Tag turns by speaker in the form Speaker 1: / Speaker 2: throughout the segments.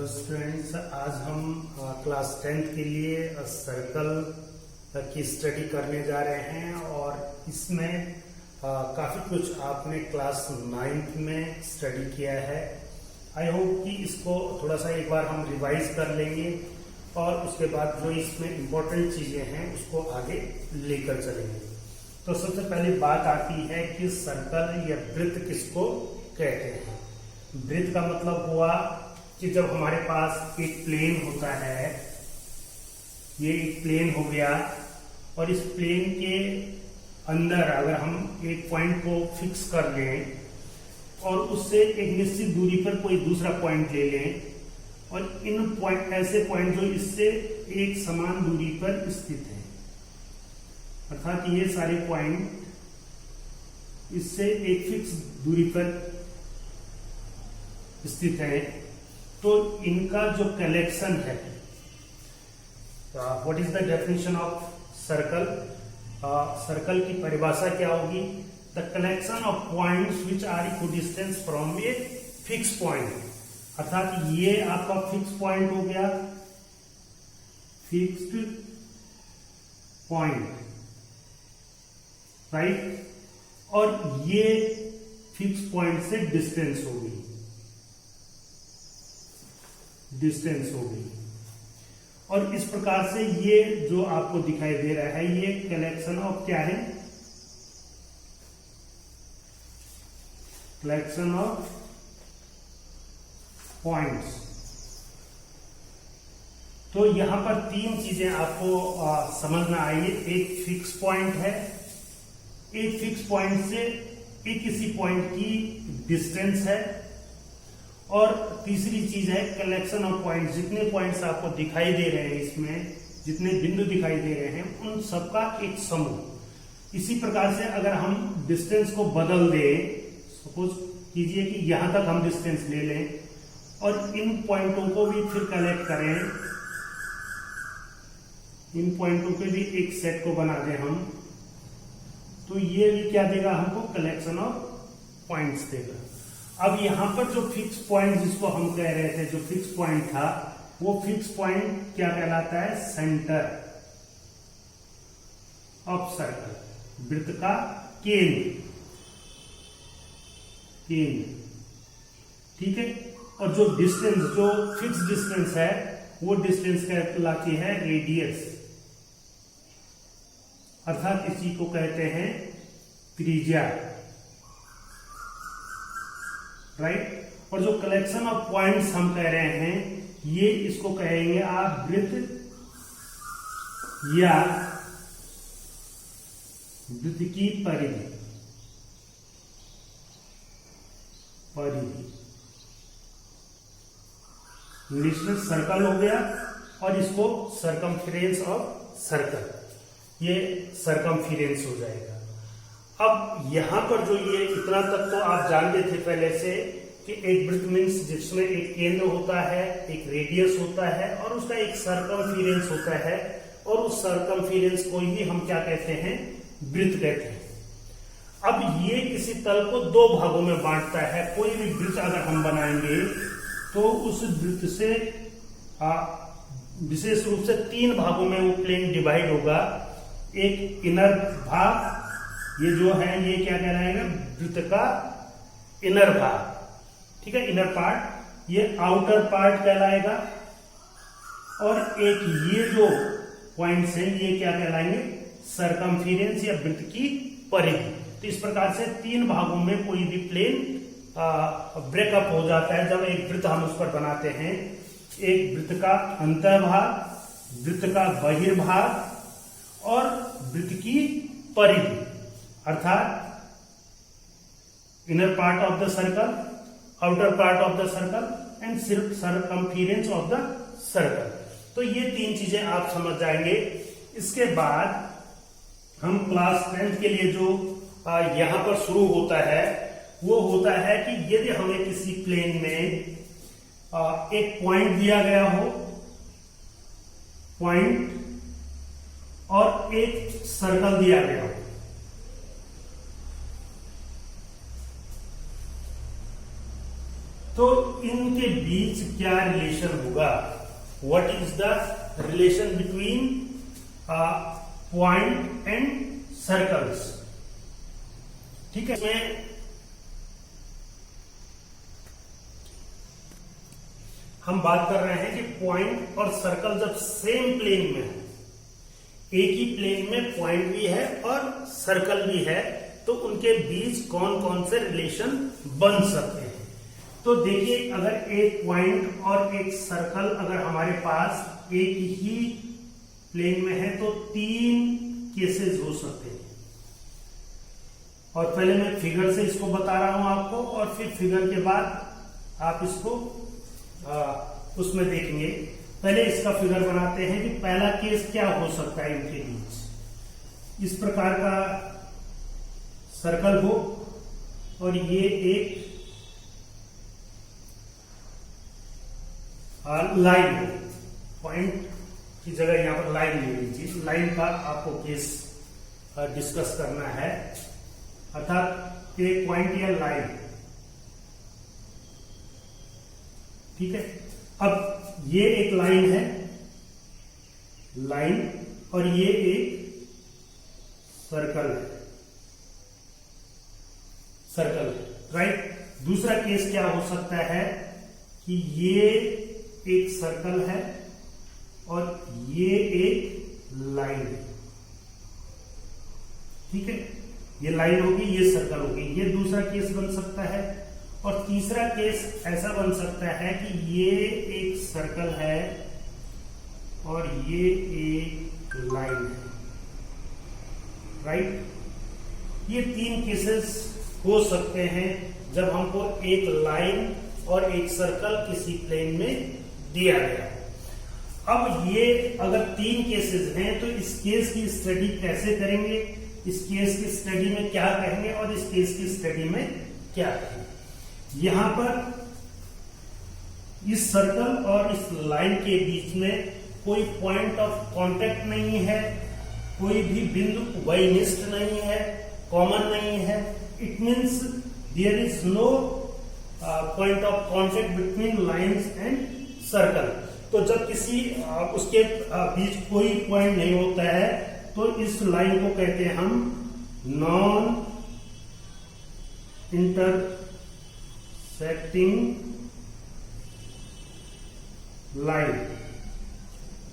Speaker 1: Hello students, आज हम class 10th के लिए सर्कल की स्टडी करने जा रहे हैं और इसमें काफ़ी कुछ आपने क्लास 9th में स्टडी किया है। आई होप कि इसको थोड़ा सा एक बार हम रिवाइज कर लेंगे और उसके बाद जो इसमें इम्पोर्टेंट चीज़ें हैं उसको आगे लेकर चलेंगे। तो सबसे पहले बात आती है कि सर्कल या वृत्त किसको कहते हैं। वृत्त का मतलब हुआ कि जब हमारे पास एक प्लेन होता है, ये एक प्लेन हो गया और इस प्लेन के अंदर अगर हम एक पॉइंट को फिक्स कर लें और उससे एक निश्चित दूरी पर कोई दूसरा पॉइंट ले लें और इन पॉइंट ऐसे पॉइंट जो इससे एक समान दूरी पर स्थित है, अर्थात ये सारे पॉइंट इससे एक फिक्स दूरी पर स्थित है, तो इनका जो कलेक्शन है, what is the definition of circle. Circle की परिभाषा क्या होगी? The collection of points which are equidistance from a fix point, अर्थात ये आपका फिक्स पॉइंट हो गया, फिक्स्ड पॉइंट, राइट, और ये फिक्स पॉइंट से डिस्टेंस होगी, और इस प्रकार से ये जो आपको दिखाई दे रहा है ये कलेक्शन ऑफ क्या है? Collection of points. तो यहां पर तीन चीजें आपको समझना आएगी। एक फिक्स पॉइंट है, एक फिक्स पॉइंट से एक किसी पॉइंट की डिस्टेंस है, और तीसरी चीज है कलेक्शन ऑफ पॉइंट। जितने पॉइंट्स आपको दिखाई दे रहे हैं, इसमें जितने बिंदु दिखाई दे रहे हैं उन सबका एक समूह। इसी प्रकार से अगर हम डिस्टेंस को बदल दें, सपोज कीजिए कि यहां तक हम डिस्टेंस ले लें और इन पॉइंटों को भी फिर कलेक्ट करें, इन पॉइंटों के भी एक सेट को बना दें हम, तो ये भी क्या देगा हमको? कलेक्शन ऑफ पॉइंट्स देगा। अब यहां पर जो फिक्स पॉइंट जिसको हम कह रहे थे, जो फिक्स पॉइंट था, वो फिक्स पॉइंट क्या कहलाता है? सेंटर ऑफ सर्कल, वृत्त का केंद्र, ठीक है। और जो डिस्टेंस, जो फिक्स डिस्टेंस है, वो डिस्टेंस कहलाती है रेडियस, अर्थात इसी को कहते हैं त्रिज्या, राइट। और जो कलेक्शन ऑफ पॉइंट्स हम कह रहे हैं, ये इसको कहेंगे आप वृत्त या वृत्त की परिधि, इंग्लिश में सर्कल हो गया, और इसको सरकमफेरेंस ऑफ सर्कल, ये सरकमफेरेंस हो जाएगा। अब यहां पर जो ये इतना तक तो आप जानते थे पहले से कि एक वृत्त मीन्स जिसमें एक केंद्र होता है, एक रेडियस होता है और उसका एक सरकमफेरेंस होता है, और उस सरकमफेरेंस को ही हम क्या कहते हैं? वृत्त कहते हैं। अब ये किसी तल को दो भागों में बांटता है। कोई भी वृत्त अगर हम बनाएंगे तो उस वृत्त से विशेष रूप से तीन भागों में वो प्लेन डिवाइड होगा। एक इनर भाग, ये जो है ये क्या कहलाएगा? वृत्त का इनर भाग, ठीक है, इनर पार्ट। ये आउटर पार्ट कहलाएगा, और एक ये जो पॉइंट्स हैं ये क्या कहलाएंगे? सरकमफेरेंस या वृत्त की परिधि। तो इस प्रकार से तीन भागों में कोई भी प्लेन ब्रेकअप हो जाता है जब एक वृत्त हम उस पर बनाते हैं। एक वृत्त का अंतर्भाग, वृत्त का बहिर्भाग और वृत्त की परिधि, अर्थात inner part of the circle, outer part of the circle and circumference of the circle. तो ये तीन चीजें आप समझ जाएंगे। इसके बाद हम क्लास 10th के लिए जो यहां पर शुरू होता है, वो होता है कि यदि हमें किसी प्लेन में एक पॉइंट दिया गया हो, पॉइंट, और एक सर्कल दिया गया हो, तो इनके बीच क्या रिलेशन होगा? What is the relation between point and circles? ठीक है, इसमें हम बात कर रहे हैं कि पॉइंट और सर्कल जब सेम प्लेन में है, एक ही प्लेन में पॉइंट भी है और सर्कल भी है, तो उनके बीच कौन कौन से रिलेशन बन सकते हैं? तो देखिए, अगर एक पॉइंट और एक सर्कल अगर हमारे पास एक ही प्लेन में है तो 3 केसेस हो सकते हैं। और पहले मैं फिगर से इसको बता रहा हूं आपको, और फिर फिगर के बाद आप इसको उसमें देखेंगे। पहले इसका फिगर बनाते हैं कि पहला केस क्या हो सकता है इनके बीच। इस प्रकार का सर्कल हो और ये एक लाइन हो, पॉइंट की जगह यहां पर लाइन ले लीजिए। लाइन का आपको केस डिस्कस करना है, अर्थात एक पॉइंट या लाइन। ठीक है, अब ये एक लाइन है, लाइन, और ये एक सर्कल है, सर्कल, राइट। दूसरा केस क्या हो सकता है कि ये एक सर्कल है और ये एक लाइन है। ठीक है, ये लाइन होगी, ये सर्कल होगी, ये दूसरा केस बन सकता है। और तीसरा केस ऐसा बन सकता है कि ये एक सर्कल है और ये एक लाइन है, राइट। ये 3 केसेस हो सकते हैं जब हमको एक लाइन और एक सर्कल किसी प्लेन में दिया गया। अब ये अगर 3 केसेस हैं तो इस केस की स्टडी कैसे करेंगे, इस केस की स्टडी में क्या कहेंगे और इस केस की स्टडी में क्या कहेंगे। यहां पर इस सर्कल और इस लाइन के बीच में कोई पॉइंट ऑफ कांटेक्ट नहीं है, कोई भी बिंदु उभयनिष्ठ नहीं है, कॉमन नहीं है। It means there is no point of contact between lines and circle. तो जब किसी उसके बीच कोई पॉइंट नहीं होता है तो इस लाइन को कहते हैं हम नॉन इंटरसेक्टिंग लाइन,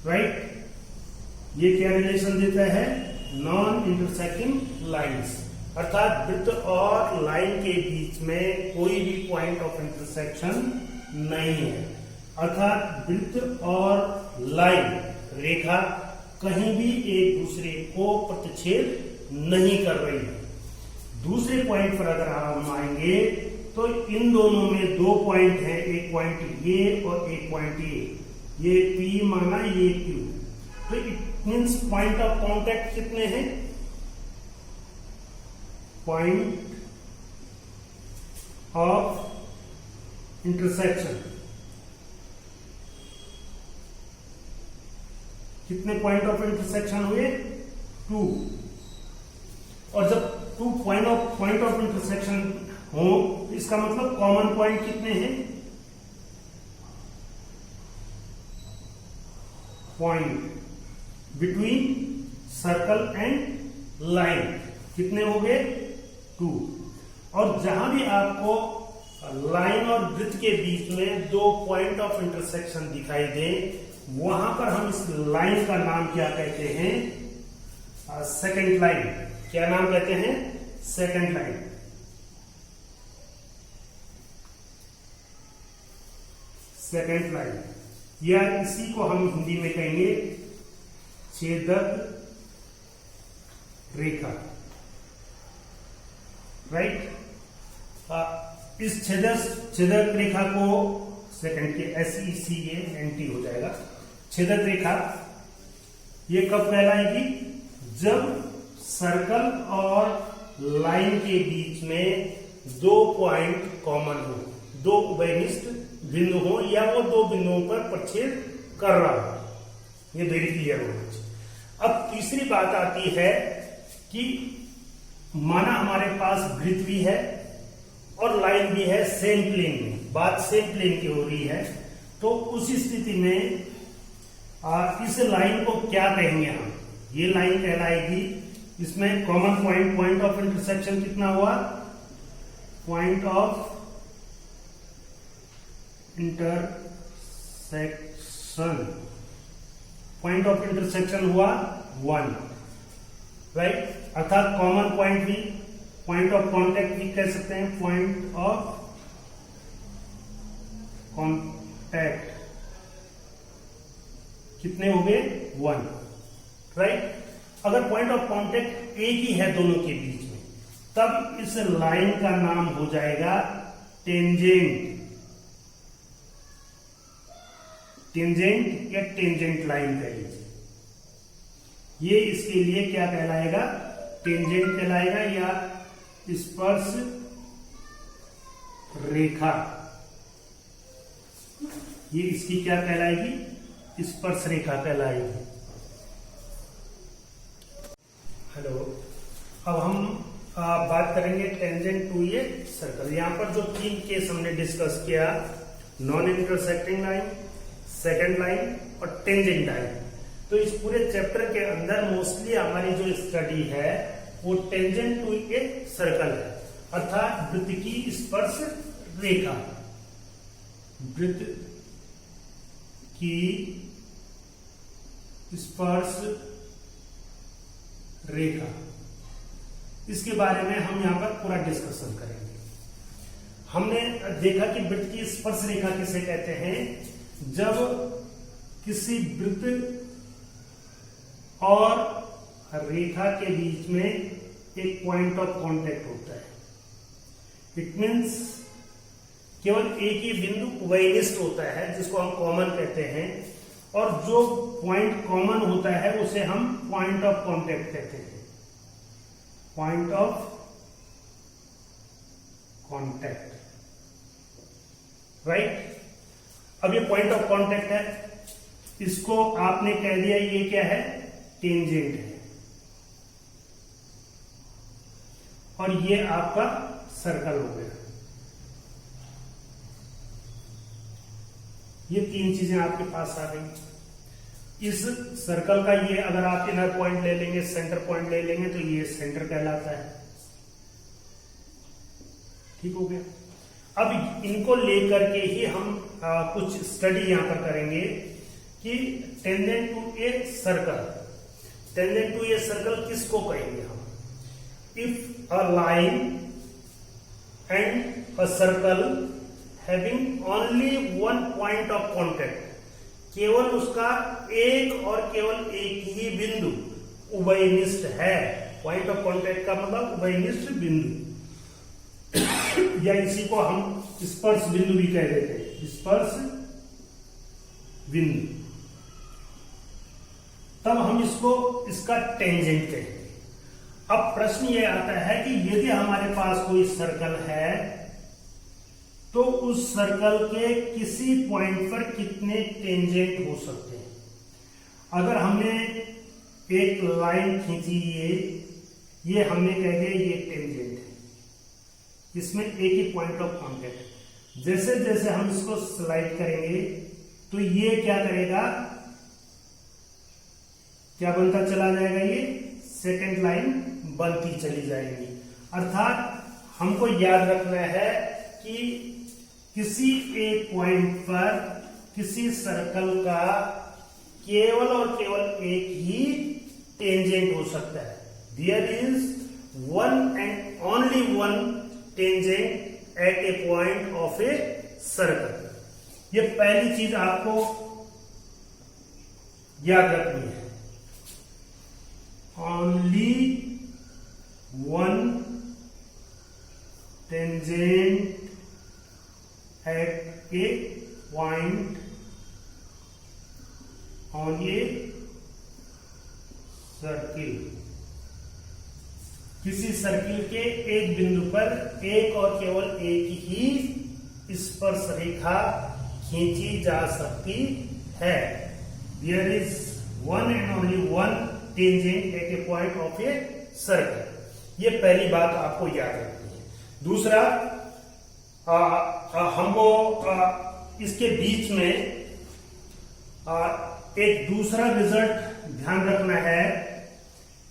Speaker 1: राइट। ये क्या रिलेशन देता है? नॉन इंटरसेक्टिंग लाइंस, अर्थात वृत्त और लाइन के बीच में कोई भी पॉइंट ऑफ इंटरसेक्शन नहीं है, अर्थात वृत्त और लाइन रेखा कहीं भी एक दूसरे को प्रतिच्छेद नहीं कर रही है। दूसरे पॉइंट पर अगर हम आएंगे तो इन दोनों में 2 पॉइंट हैं, एक पॉइंट ये और एक पॉइंट ये P माना, ये Q। तो it means point of contact कितने हैं? पॉइंट ऑफ इंटरसेक्शन कितने पॉइंट ऑफ इंटरसेक्शन हुए? 2। और जब 2 पॉइंट ऑफ इंटरसेक्शन हो, इसका मतलब कॉमन पॉइंट कितने हैं? Point between circle and line कितने हो गए? 2। और जहां भी आपको लाइन और वृत्त के बीच में 2 पॉइंट ऑफ इंटरसेक्शन दिखाई दे, वहां पर हम इस लाइन का नाम क्या कहते हैं? Second line. क्या नाम कहते हैं? Second line. सेकंड लाइन, या इसी को हम हिंदी में कहेंगे छेदक रेखा, राइट। इस छेदक रेखा को सेकंड के SECANT हो जाएगा। छेदक रेखा ये कब कहलाएगी? जब सर्कल और लाइन के बीच में 2 पॉइंट कॉमन हो, 2 उभयनिष्ठ बिंदु हो, या वो 2 बिंदुओं पर प्रतिच्छेद कर रहा हो। ये वेरी क्लियर होना चाहिए। अब तीसरी बात आती है कि माना हमारे पास वृत्त भी है और लाइन भी है सेम प्लेन में, बात सेम प्लेन की हो रही है, तो उस स्थिति में इस लाइन को क्या कहेंगे हम? ये लाइन कहलाएगी, इसमें कॉमन पॉइंट ऑफ इंटरसेक्शन कितना हुआ? पॉइंट ऑफ इंटरसेक्शन हुआ 1, राइट। अर्थात कॉमन पॉइंट भी, पॉइंट ऑफ कांटेक्ट भी कह सकते हैं, पॉइंट ऑफ कांटेक्ट कितने हो गए? 1, राइट। अगर पॉइंट ऑफ कांटेक्ट एक ही है दोनों के बीच में, तब इस लाइन का नाम हो जाएगा टेंजेंट या टेंजेंट लाइन कह लीजिए। ये इसके लिए क्या कहलाएगा? टेंजेंट कहलाएगा या स्पर्श रेखा। ये इसकी क्या कहलाएगी? स्पर्श रेखा कहलाएगी। हेलो, अब हम बात करेंगे टेंजेंट टू ए सर्कल। यहां पर जो 3 केस हमने डिस्कस किया, non intersecting line, second line और टेंजेंट लाइन, तो इस पूरे चैप्टर के अंदर मोस्टली हमारी जो स्टडी है वो टेंजेंट टू ए सर्कल है, अर्थात वृत्त की स्पर्श रेखा। वृत्त की स्पर्श रेखा, इसके बारे में हम यहां पर पूरा डिस्कशन करेंगे। हमने देखा कि वृत्त की स्पर्श रेखा किसे कहते हैं? जब किसी वृत्त और रेखा के बीच में एक पॉइंट ऑफ कांटेक्ट होता है। इट मींस केवल एक ही बिंदु उभयनिष्ठ होता है, जिसको हम कॉमन कहते हैं, और जो पॉइंट कॉमन होता है उसे हम पॉइंट ऑफ कांटेक्ट कहते हैं। Point of contact, right. अब ये पॉइंट ऑफ कांटेक्ट है, इसको आपने कह दिया ये क्या है? टेंजेंट है, और ये आपका सर्कल हो गया। ये 3 चीजें आपके पास आ गई। इस सर्कल का ये अगर आप इनर पॉइंट ले लेंगे, सेंटर पॉइंट ले लेंगे, तो ये सेंटर कहलाता है। ठीक हो गया। अब इनको लेकर के ही हम कुछ स्टडी यहां पर करेंगे कि tangent to a circle, tangent to a circle किसको कहेंगे हम? If a line and a circle having only one point of contact, केवल उसका एक और केवल एक ही बिंदु उभयनिष्ठ है। पॉइंट ऑफ कांटेक्ट का मतलब उभयनिष्ठ बिंदु, या इसी को हम स्पर्श बिंदु भी कह देते हैं, स्पर्श बिंदु। तब हम इसका टेंजेंट कहेंगे। अब प्रश्न ये आता है कि यदि हमारे पास कोई सर्कल है, तो उस सर्कल के किसी पॉइंट पर कितने टेंजेंट हो सकते हैं? अगर हमने एक लाइन खींची, ये हमने कह दिया ये टेंजेंट है, इसमें एक ही पॉइंट ऑफ कांटेक्ट है। जैसे जैसे हम इसको स्लाइड करेंगे तो ये क्या करेगा? क्या बनता चला जाएगा? ये सेकंड लाइन बनती चली जाएगी। अर्थात हमको याद रखना है कि किसी एक पॉइंट पर किसी सर्कल का केवल और केवल एक ही टेंजेंट हो सकता है। There is one and only one tangent at a point of a circle. ये पहली चीज आपको याद रखनी है। Only one tangent at a point on a circle, किसी सर्किल के एक बिंदु पर एक और केवल एक ही स्पर्श रेखा खींची जा सकती है। There is one and only one tangent at a point of a circle। ये पहली बात आपको याद रखनी है। दूसरा, हमको इसके बीच में एक दूसरा रिजल्ट ध्यान रखना है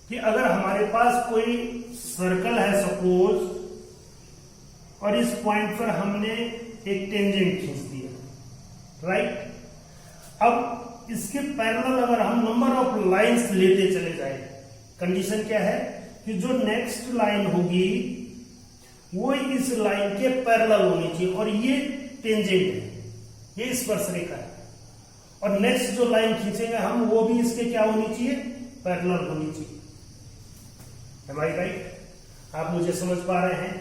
Speaker 1: कि अगर हमारे पास कोई सर्कल है सपोज, और इस पॉइंट पर हमने एक टेंजेंट खींच दिया, राइट। अब इसके पैरेलल अगर हम नंबर ऑफ लाइंस लेते चले जाए, कंडीशन क्या है कि जो नेक्स्ट लाइन होगी वो इस लाइन के पैरेलल होनी चाहिए, और ये टेंजेंट है, ये स्पर्श रेखा है, और नेक्स्ट जो लाइन खींचेंगे हम वो भी इसके क्या होनी चाहिए, पैरेलल होनी चाहिए। Am I right? आप मुझे समझ पा रहे हैं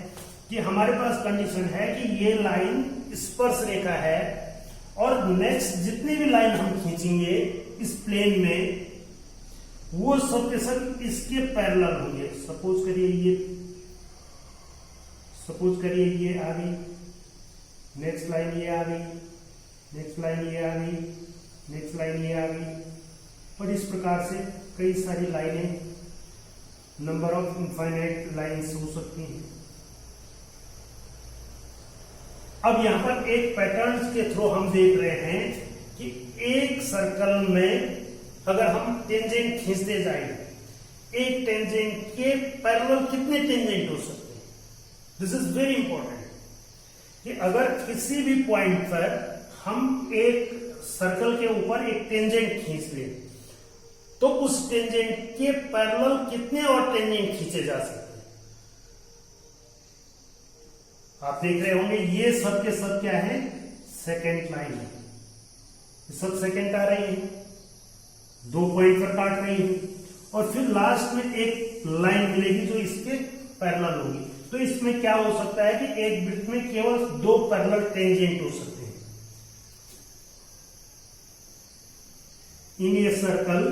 Speaker 1: कि हमारे पास कंडीशन है कि ये लाइन स्पर्श रेखा है, और नेक्स्ट जितनी भी लाइन हम खींचेंगे इस प्लेन में वो सब के सब इसके पैरेलल होंगे। सपोज करिए ये आ गई, नेक्स्ट लाइन ये आ गई, नेक्स्ट लाइन ये आ गई, नेक्स्ट लाइन ये आ गई, और इस प्रकार से कई सारी लाइनें, नंबर ऑफ इनफाइनाइट लाइंस हो सकती हैं। अब यहां पर एक पैटर्न के थ्रू हम देख रहे हैं कि एक सर्कल में अगर हम टेंजेंट खींचते जाएंगे, एक टेंजेंट के पैरेलल कितने टेंजेंट हो सकते हैं। दिस इज वेरी इंपॉर्टेंट कि अगर किसी भी पॉइंट पर हम एक सर्कल के ऊपर एक टेंजेंट खींच लें तो उस टेंजेंट के पैरेलल कितने और टेंजेंट खींचे जा सकते हैं। आप देख रहे होंगे ये सब के सब क्या है, सेकेंड लाइन है, सब सेकेंड आ रही है, 2 पॉइंट पर काट रही है, और फिर लास्ट में एक लाइन मिलेगी जो इसके पैरेलल होगी। तो इसमें क्या हो सकता है कि एक वृत्त में केवल 2 पैरेलल टेंजेंट हो सकते हैं। इन a circle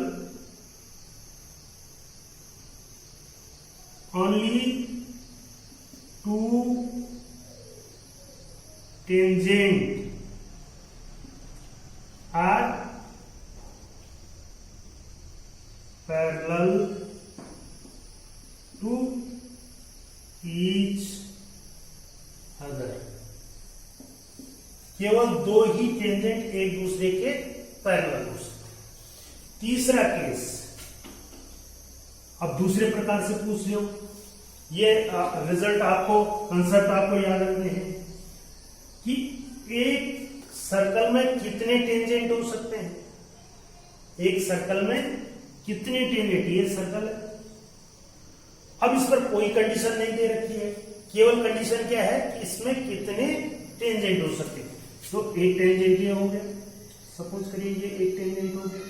Speaker 1: only 2 tangent are parallel to each other। केवल 2 ही टेंजेंट एक दूसरे के पैरेलल हो सकते। तीसरा केस अब दूसरे प्रकार से पूछ लो, ये रिजल्ट आपको, कंसेप्ट आपको याद रखने हैं कि एक सर्कल में कितने टेंजेंट हो सकते हैं। एक सर्कल में कितने टेंजेंट, ये सर्कल है। अब इस पर कोई कंडीशन नहीं दे रखी है, केवल कंडीशन क्या है कि इसमें कितने टेंजेंट हो सकते हैं। तो एक टेंजेंट ये हो गया, सपोज करिए ये एक टेंजेंट हो गया,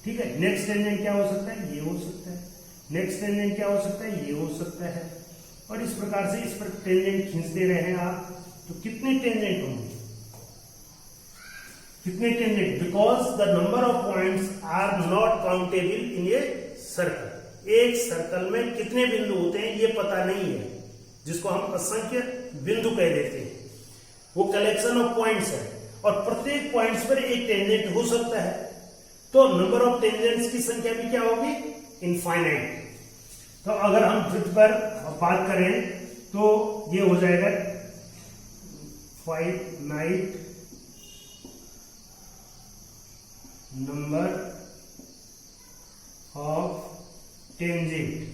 Speaker 1: ठीक है। नेक्स्ट टेंजेंट क्या हो सकता है, ये हो सकता है। नेक्स्ट टेंजेंट क्या हो सकता है, ये हो सकता है। और इस प्रकार से इस पर टेंजेंट खींचते रहे आप, तो कितने टेंजेंट होंगे, कितने tangent, because the number of points are not countable in a circle. एक सर्कल में कितने बिंदु होते हैं ये पता नहीं है, जिसको हम असंख्य बिंदु कह देते हैं। वो कलेक्शन ऑफ पॉइंट्स है, और प्रत्येक पॉइंट्स पर एक टेंजेंट हो सकता है। तो नंबर ऑफ टेंजेंट्स की संख्या भी क्या होगी, इनफाइनाइट। तो अगर हम वृत्त पर बात करें तो ये हो जाएगा फाइनाइट नंबर ऑफ टेंजेंट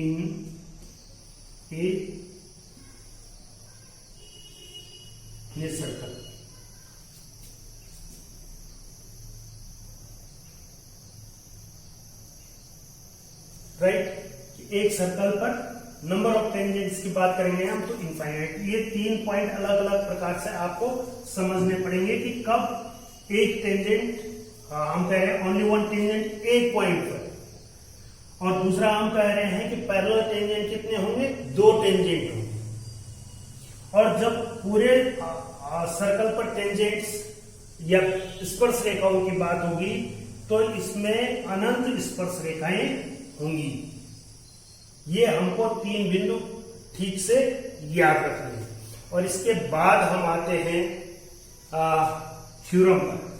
Speaker 1: इन ये सर्कल। राइट, एक सर्कल पर नंबर ऑफ टेंजेंट्स की बात करेंगे हम तो इनफाइनाइट। ये 3 पॉइंट अलग अलग प्रकार से आपको समझने पड़ेंगे कि कब एक टेंजेंट, हम कह रहे हैं ओनली 1 टेंजेंट एक पॉइंट पर, और दूसरा हम कह रहे हैं कि पैरेलल टेंजेंट कितने होंगे, 2 टेंजेंट होंगे। और जब पूरे सर्कल पर टेंजेंट्स या स्पर्श रेखाओं की बात होगी तो इसमें अनंत स्पर्श रेखाएं होंगी। ये हमको 3 बिंदु ठीक से याद रखने हैं। और इसके बाद हम आते हैं थ्योरम पर।